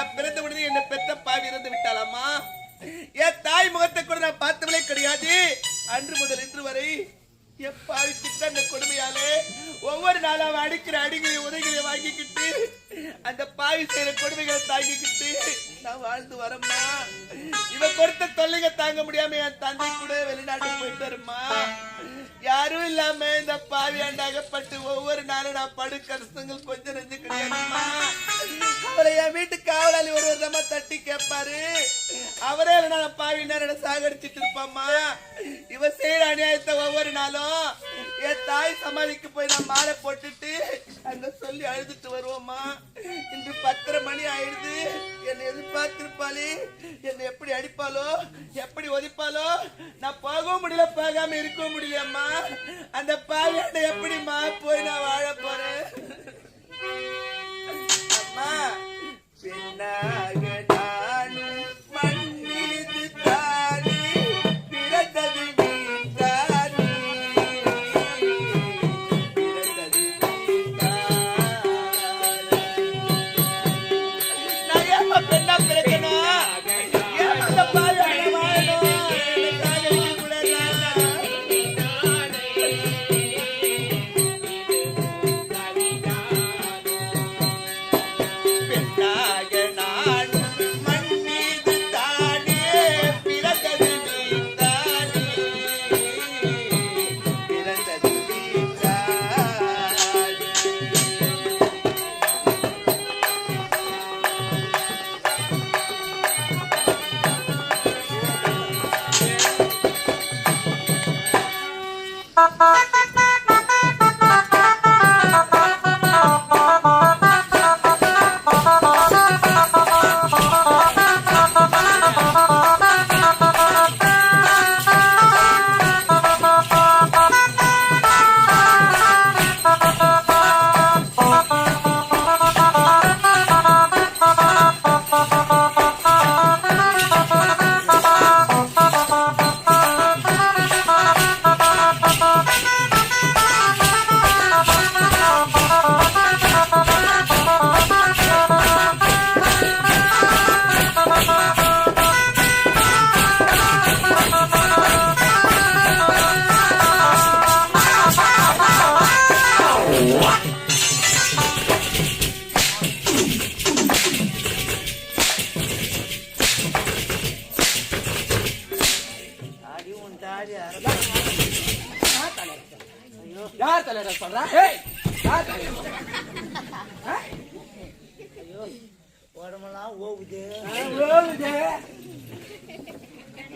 நான் பிறந்த உடனே என்ன பெற்ற பாவி இறந்து விட்டாலாமா? என் தாய் முகத்தை கூட நான் பார்த்தவளே கிடையாது. அன்று முதல் இன்று வரை எப்பாவி திட்ட அந்த கொடுமையாலே ஒவ்வொரு நாளும் அவன் அடிக்கிற அடிகளை உதவிகளை வாங்கிக்கிட்டு அந்த பாவி செய்யற கொடுமைகளை தாங்கிக்கிட்டு நான் வாழ்ந்து வரம்மா. இவன் கொடுத்த தொல்லைங்க தாங்க முடியாம என் தந்தை கூட வெளிநாட்டு போயிட்டு வருமா. யாரும் இல்லாம இந்த பாவி அண்டாகப்பட்டு ஒவ்வொரு நாளும் நான் படு கஷ்டங்கள் கொஞ்சம் நெஞ்சு கிடையாதுமா. அவரை என் வீட்டு காவலாளி ஒரு விதமா தட்டி கேட்பாரு. அவரே நான் பாவி நேரம் சாகடிச்சிட்டு இருப்பாமா. இவ செய்யற அநியாயத்தை ஒவ்வொரு நாளும் என் தாய் சமாளிக்கு போய் நான் மாலை போட்டுட்டு அங்க சொல்லி அழுதுட்டு வருவோமா. இன்று 10:30 மணி ஆயிடுது. என்னை எதிர்பார்த்திருப்பாளே, என்னை எப்படி அடிப்பாலோ எப்படி ஒதிப்பாலோ. நான் போகவும் முடியல, போகாம இருக்கவும் முடியலம்மா. அந்த பாவியாண்ட எப்படிமா போய் நான் வாழ போறேன் அம்மா. பின்னாக நானும் மண்ணிலிருந்து தானே பிறந்தது நீதானே, பிறந்தது நான் ஏமா பெண்ணா பிறக்கணும்? ஏன் அந்த பாவியாண்ட வாழணும்? யார் தலைவர சொல்றா? உடம்பெல்லாம் ஓகுது.